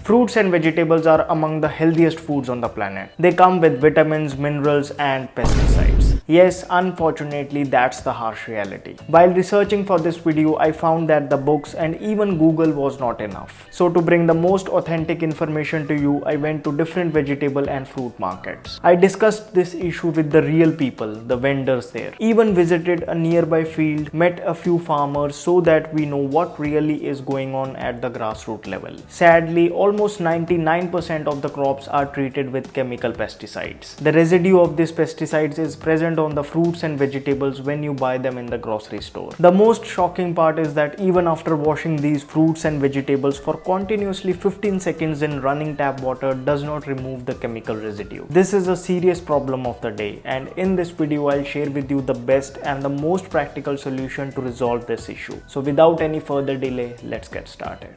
Fruits and vegetables are among the healthiest foods on the planet. They come with vitamins, minerals, and pesticides. Yes, unfortunately, that's the harsh reality. While researching for this video, I found that the books and even Google was not enough. So to bring the most authentic information to you, I went to different vegetable and fruit markets. I discussed this issue with the real people, the vendors there. Even visited a nearby field, met a few farmers so that we know what really is going on at the grassroots level. Sadly, almost 99% of the crops are treated with chemical pesticides. The residue of these pesticides is present on the fruits and vegetables when you buy them in the grocery store. The most shocking part is that even after washing these fruits and vegetables for continuously 15 seconds in running tap water does not remove the chemical residue. This is a serious problem of the day, and in this video I'll share with you the best and the most practical solution to resolve this issue. So without any further delay, let's get started.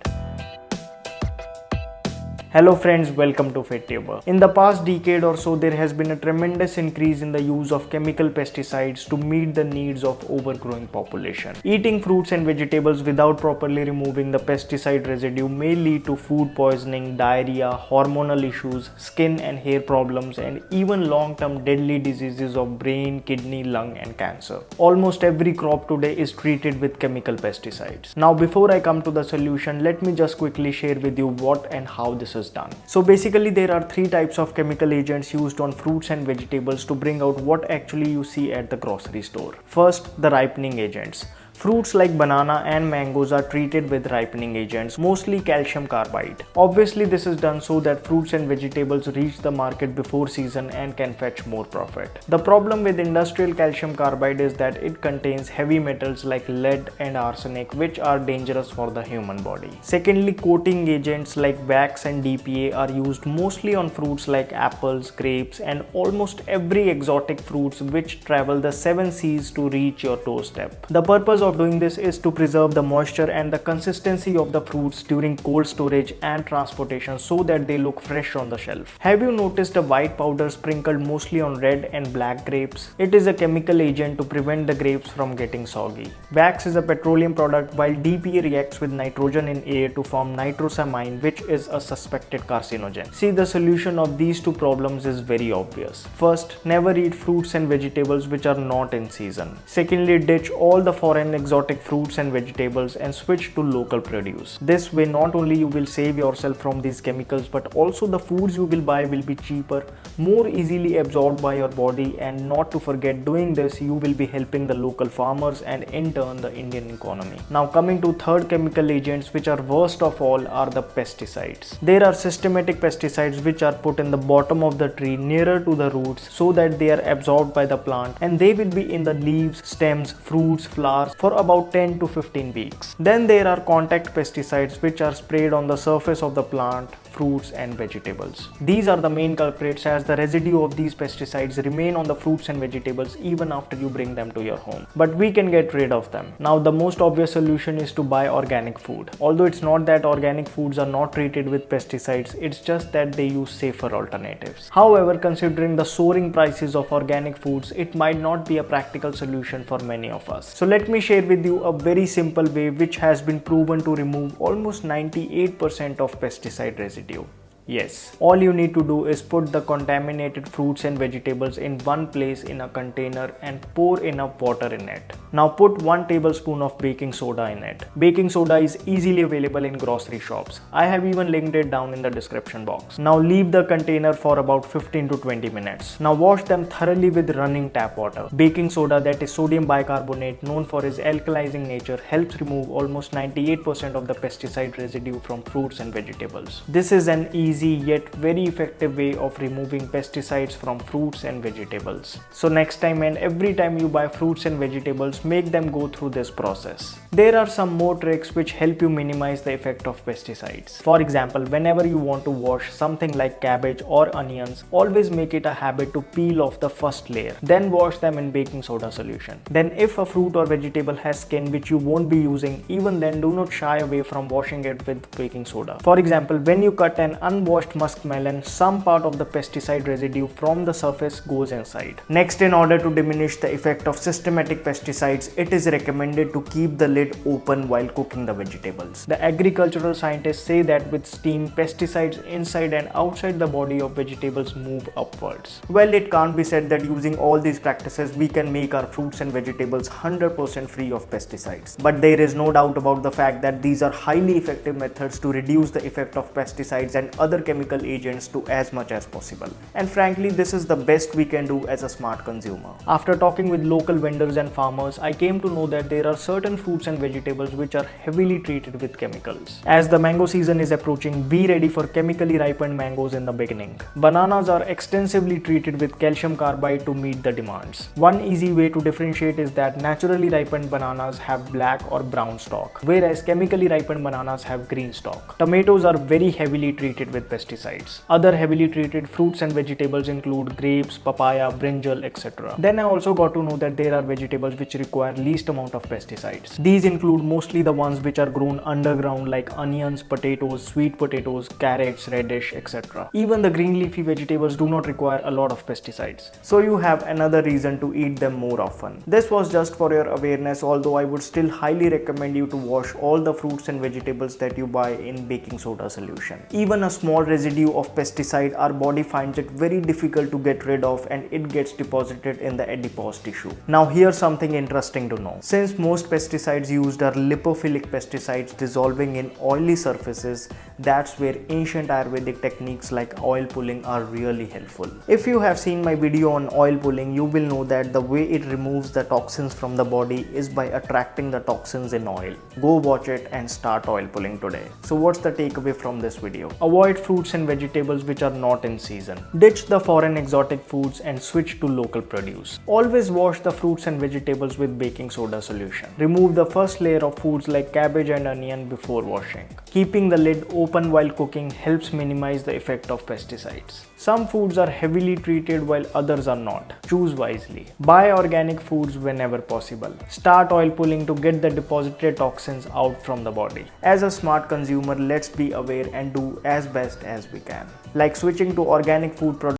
Hello friends, welcome to FitTuber. In the past decade or so, there has been a tremendous increase in the use of chemical pesticides to meet the needs of overgrowing population. Eating fruits and vegetables without properly removing the pesticide residue may lead to food poisoning, diarrhea, hormonal issues, skin and hair problems, and even long-term deadly diseases of brain, kidney, lung, and cancer. Almost every crop today is treated with chemical pesticides. Now, before I come to the solution, let me just quickly share with you what and how this is done. So basically there are three types of chemical agents used on fruits and vegetables to bring out what actually you see at the grocery store. First, the ripening agents. Fruits like banana and mangoes are treated with ripening agents, mostly calcium carbide. Obviously, this is done so that fruits and vegetables reach the market before season and can fetch more profit. The problem with industrial calcium carbide is that it contains heavy metals like lead and arsenic, which are dangerous for the human body. Secondly, coating agents like wax and DPA are used mostly on fruits like apples, grapes, and almost every exotic fruits which travel the 7 seas to reach your doorstep. The purpose of doing this is to preserve the moisture and the consistency of the fruits during cold storage and transportation so that they look fresh on the shelf. Have you noticed a white powder sprinkled mostly on red and black grapes? It is a chemical agent to prevent the grapes from getting soggy. Wax is a petroleum product, while DPA reacts with nitrogen in air to form nitrosamine, which is a suspected carcinogen. See, the solution of these two problems is very obvious. First, never eat fruits and vegetables which are not in season. Secondly, ditch all the foreign exotic fruits and vegetables and switch to local produce. This way, not only you will save yourself from these chemicals, but also the foods you will buy will be cheaper, more easily absorbed by your body, and not to forget, doing this you will be helping the local farmers and in turn the Indian economy. Now coming to third chemical agents, which are worst of all, are the pesticides. There are systematic pesticides which are put in the bottom of the tree nearer to the roots so that they are absorbed by the plant, and they will be in the leaves, stems, fruits, flowers for about 10 to 15 weeks. Then there are contact pesticides which are sprayed on the surface of the plant, fruits and vegetables. These are the main culprits, as the residue of these pesticides remain on the fruits and vegetables even after you bring them to your home. But we can get rid of them. Now the most obvious solution is to buy organic food. Although it's not that organic foods are not treated with pesticides, it's just that they use safer alternatives. However, considering the soaring prices of organic foods, it might not be a practical solution for many of us. So let me share with you a very simple way which has been proven to remove almost 98% of pesticide residue. Yes, all you need to do is put the contaminated fruits and vegetables in one place in a container and pour enough water in it. Now put 1 tablespoon of baking soda in it. Baking soda is easily available in grocery shops. I have even linked it down in the description box. Now leave the container for about 15 to 20 minutes. Now wash them thoroughly with running tap water. Baking soda, that is sodium bicarbonate, known for its alkalizing nature, helps remove almost 98% of the pesticide residue from fruits and vegetables. This is an easy yet very effective way of removing pesticides from fruits and vegetables. So next time and every time you buy fruits and vegetables, make them go through this process. There are some more tricks which help you minimize the effect of pesticides. For example, whenever you want to wash something like cabbage or onions, always make it a habit to peel off the first layer, then wash them in baking soda solution. Then if a fruit or vegetable has skin which you won't be using, even then do not shy away from washing it with baking soda. For example, when you cut an unwanted washed muskmelon, some part of the pesticide residue from the surface goes inside. Next, in order to diminish the effect of systematic pesticides, it is recommended to keep the lid open while cooking the vegetables. The agricultural scientists say that with steam, pesticides inside and outside the body of vegetables move upwards. Well, it can't be said that using all these practices we can make our fruits and vegetables 100% free of pesticides. But there is no doubt about the fact that these are highly effective methods to reduce the effect of pesticides and other chemical agents to as much as possible. And frankly, this is the best we can do as a smart consumer. After talking with local vendors and farmers, I came to know that there are certain fruits and vegetables which are heavily treated with chemicals. As the mango season is approaching, be ready for chemically ripened mangoes in the beginning. Bananas are extensively treated with calcium carbide to meet the demands. One easy way to differentiate is that naturally ripened bananas have black or brown stalk, whereas chemically ripened bananas have green stalk. Tomatoes are very heavily treated with pesticides. Other heavily treated fruits and vegetables include grapes, papaya, brinjal, etc. Then I also got to know that there are vegetables which require least amount of pesticides. These include mostly the ones which are grown underground like onions, potatoes, sweet potatoes, carrots, radish, etc. Even the green leafy vegetables do not require a lot of pesticides. So you have another reason to eat them more often. This was just for your awareness, although I would still highly recommend you to wash all the fruits and vegetables that you buy in baking soda solution. Even a small residue of pesticide, our body finds it very difficult to get rid of and it gets deposited in the adipose tissue. Now here's something interesting to know. Since most pesticides used are lipophilic pesticides dissolving in oily surfaces, that's where ancient Ayurvedic techniques like oil pulling are really helpful. If you have seen my video on oil pulling, you will know that the way it removes the toxins from the body is by attracting the toxins in oil. Go watch it and start oil pulling today. So what's the takeaway from this video? Avoid fruits and vegetables which are not in season. Ditch the foreign exotic foods and switch to local produce. Always wash the fruits and vegetables with baking soda solution. Remove the first layer of foods like cabbage and onion before washing. Keeping the lid open while cooking helps minimize the effect of pesticides. Some foods are heavily treated while others are not. Choose wisely. Buy organic foods whenever possible. Start oil pulling to get the deposited toxins out from the body. As a smart consumer, let's be aware and do as best as we can. Like switching to organic food products